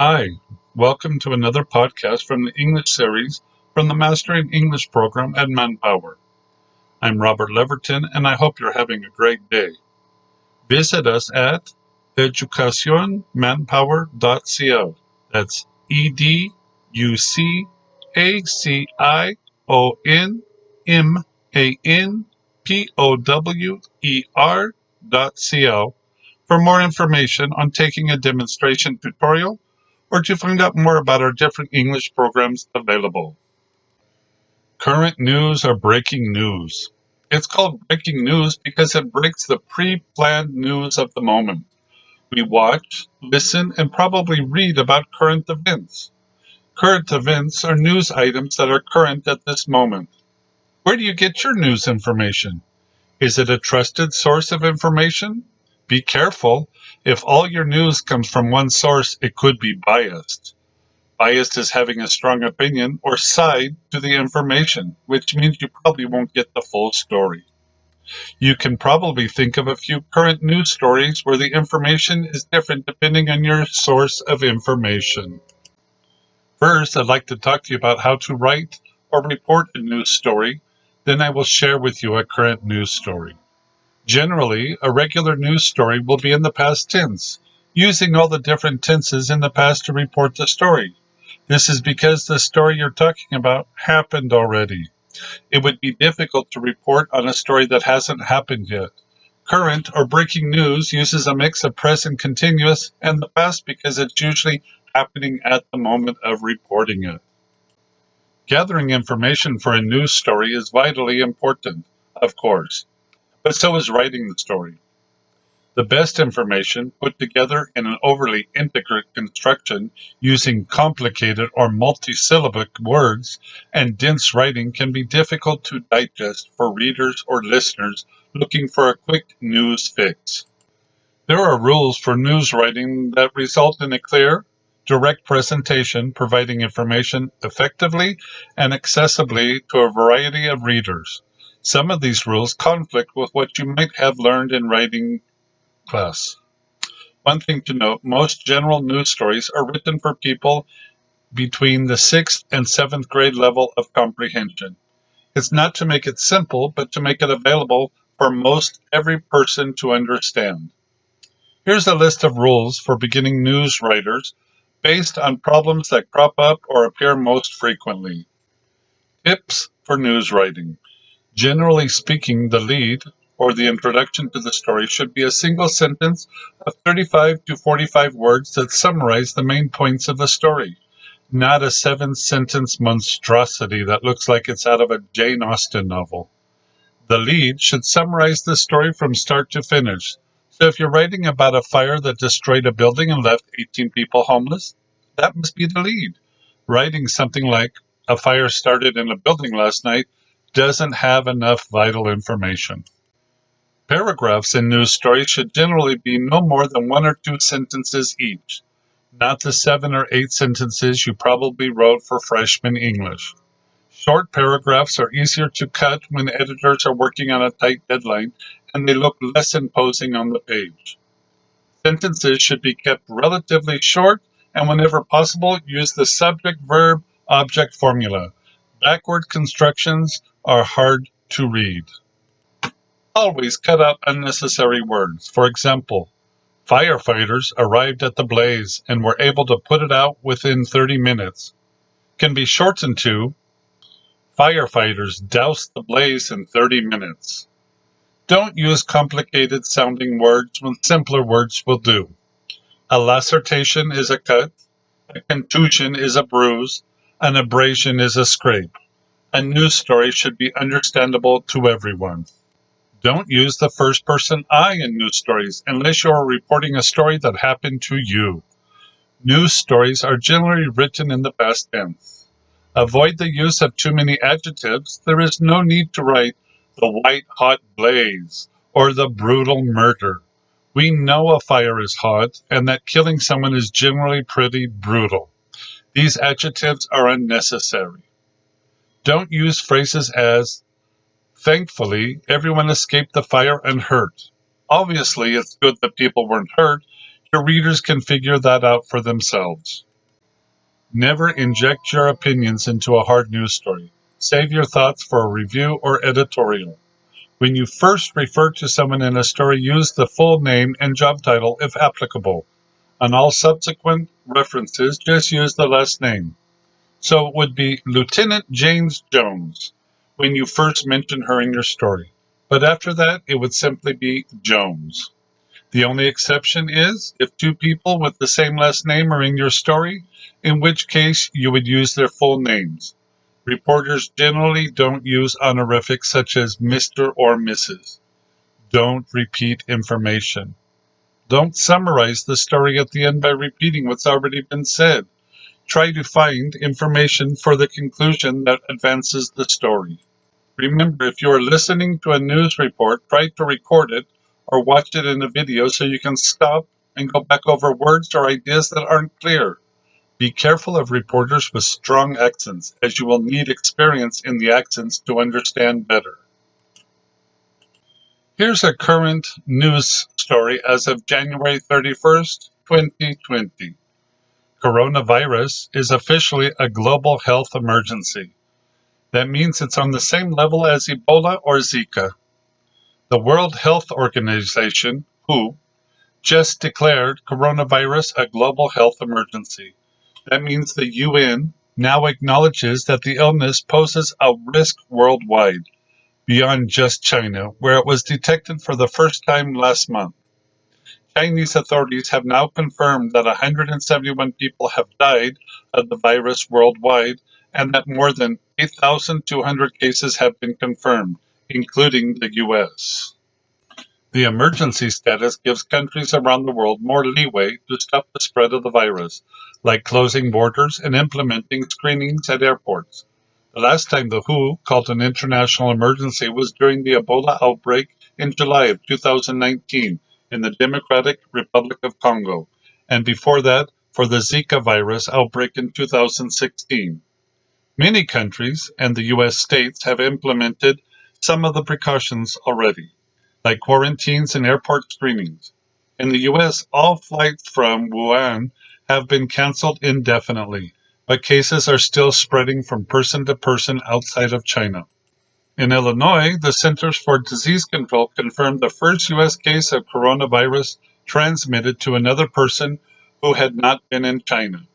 Hi, welcome to another podcast from the English series from the Mastering English program at Manpower. I'm Robert Leverton, and I hope you're having a great day. Visit us at educacionmanpower.co. That's educacionmanpower.co for more information on taking a demonstration tutorial or to find out more about our different English programs available. Current news or breaking news. It's called breaking news because it breaks the pre-planned news of the moment. We watch, listen, and probably read about current events. Current events are news items that are current at this moment. Where do you get your news information? Is it a trusted source of information? Be careful. If all your news comes from one source, it could be biased. Biased is having a strong opinion or side to the information, which means you probably won't get the full story. You can probably think of a few current news stories where the information is different depending on your source of information. First, I'd like to talk to you about how to write or report a news story. Then I will share with you a current news story. Generally, a regular news story will be in the past tense, using all the different tenses in the past to report the story. This is because the story you're talking about happened already. It would be difficult to report on a story that hasn't happened yet. Current or breaking news uses a mix of present continuous and the past because it's usually happening at the moment of reporting it. Gathering information for a news story is vitally important, of course, but so is writing the story. The best information, put together in an overly intricate construction using complicated or multisyllabic words and dense writing, can be difficult to digest for readers or listeners looking for a quick news fix. There are rules for news writing that result in a clear, direct presentation, providing information effectively and accessibly to a variety of readers. Some of these rules conflict with what you might have learned in writing class. One thing to note, most general news stories are written for people between the 6th and 7th grade level of comprehension. It's not to make it simple, but to make it available for most every person to understand. Here's a list of rules for beginning news writers based on problems that crop up or appear most frequently. Tips for news writing. Generally speaking, the lead, or the introduction to the story, should be a single sentence of 35 to 45 words that summarize the main points of the story, not a 7-sentence monstrosity that looks like it's out of a Jane Austen novel. The lead should summarize the story from start to finish. So if you're writing about a fire that destroyed a building and left 18 people homeless, that must be the lead. Writing something like, a fire started in a building last night, doesn't have enough vital information. Paragraphs in news stories should generally be no more than 1 or 2 sentences each, not the 7 or 8 sentences you probably wrote for freshman English. Short paragraphs are easier to cut when editors are working on a tight deadline and they look less imposing on the page. Sentences should be kept relatively short and whenever possible use the subject-verb-object formula. Backward constructions are hard to read. Always cut out unnecessary words. For example, firefighters arrived at the blaze and were able to put it out within 30 minutes. Can be shortened to, firefighters doused the blaze in 30 minutes. Don't use complicated sounding words when simpler words will do. A laceration is a cut, a contusion is a bruise, an abrasion is a scrape. A news story should be understandable to everyone. Don't use the first person I in news stories unless you are reporting a story that happened to you. News stories are generally written in the past tense. Avoid the use of too many adjectives. There is no need to write the white-hot blaze or the brutal murder. We know a fire is hot and that killing someone is generally pretty brutal. These adjectives are unnecessary. Don't use phrases as, thankfully, everyone escaped the fire unhurt. Obviously, it's good that people weren't hurt. Your readers can figure that out for themselves. Never inject your opinions into a hard news story. Save your thoughts for a review or editorial. When you first refer to someone in a story, use the full name and job title if applicable. On all subsequent references, just use the last name. So it would be Lieutenant James Jones when you first mention her in your story. But after that, it would simply be Jones. The only exception is if two people with the same last name are in your story, in which case you would use their full names. Reporters generally don't use honorifics such as Mr. or Mrs. Don't repeat information. Don't summarize the story at the end by repeating what's already been said. Try to find information for the conclusion that advances the story. Remember, if you are listening to a news report, try to record it or watch it in a video so you can stop and go back over words or ideas that aren't clear. Be careful of reporters with strong accents, as you will need experience in the accents to understand better. Here's a current news story as of January 31st, 2020. Coronavirus is officially a global health emergency. That means it's on the same level as Ebola or Zika. The World Health Organization, WHO, just declared coronavirus a global health emergency. That means the UN now acknowledges that the illness poses a risk worldwide, beyond just China, where it was detected for the first time last month. Chinese authorities have now confirmed that 171 people have died of the virus worldwide and that more than 8,200 cases have been confirmed, including the US. The emergency status gives countries around the world more leeway to stop the spread of the virus, like closing borders and implementing screenings at airports. The last time the WHO called an international emergency was during the Ebola outbreak in July of 2019 in the Democratic Republic of Congo, and before that for the Zika virus outbreak in 2016. Many countries and the US states have implemented some of the precautions already, like quarantines and airport screenings. In the US, all flights from Wuhan have been canceled indefinitely, but cases are still spreading from person to person outside of China. In Illinois, the Centers for Disease Control confirmed the first US case of coronavirus transmitted to another person who had not been in China.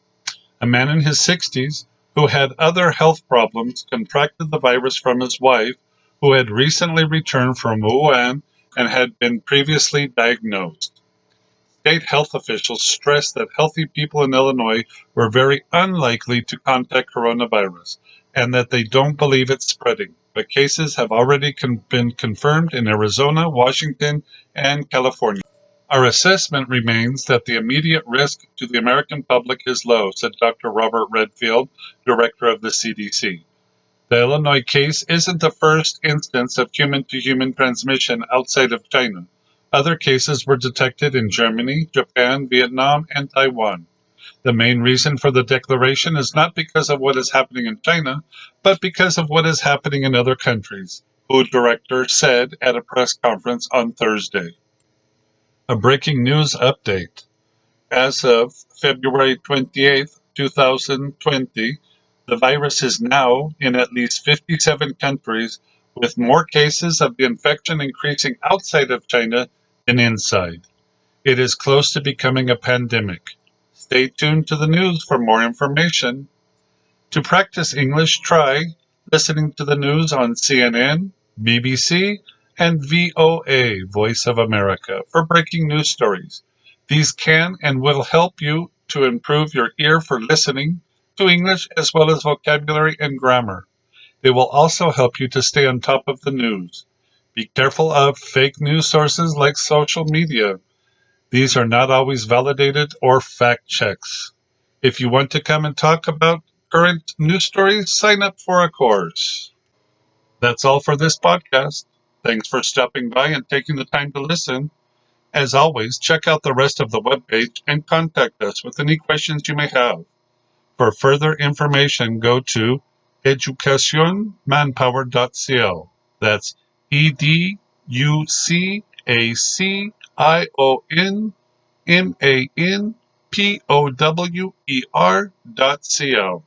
A man in his 60s who had other health problems contracted the virus from his wife, who had recently returned from Wuhan and had been previously diagnosed. State health officials stressed that healthy people in Illinois were very unlikely to contact coronavirus and that they don't believe it's spreading, but cases have already been confirmed in Arizona, Washington, and California. Our assessment remains that the immediate risk to the American public is low, said Dr. Robert Redfield, director of the CDC. The Illinois case isn't the first instance of human-to-human transmission outside of China. Other cases were detected in Germany, Japan, Vietnam, and Taiwan. The main reason for the declaration is not because of what is happening in China, but because of what is happening in other countries, WHO director said at a press conference on Thursday. A breaking news update. As of February 28th, 2020, the virus is now in at least 57 countries, with more cases of the infection increasing outside of China than inside. It is close to becoming a pandemic. Stay tuned to the news for more information. To practice English, try listening to the news on CNN, BBC, and VOA, Voice of America, for breaking news stories. These can and will help you to improve your ear for listening to English as well as vocabulary and grammar. They will also help you to stay on top of the news. Be careful of fake news sources like social media. These are not always validated or fact checks. If you want to come and talk about current news stories, sign up for a course. That's all for this podcast. Thanks for stopping by and taking the time to listen. As always, check out the rest of the webpage and contact us with any questions you may have. For further information, go to educacionmanpower.cl. That's EDUCACIONMANPOWER.cl. power.co.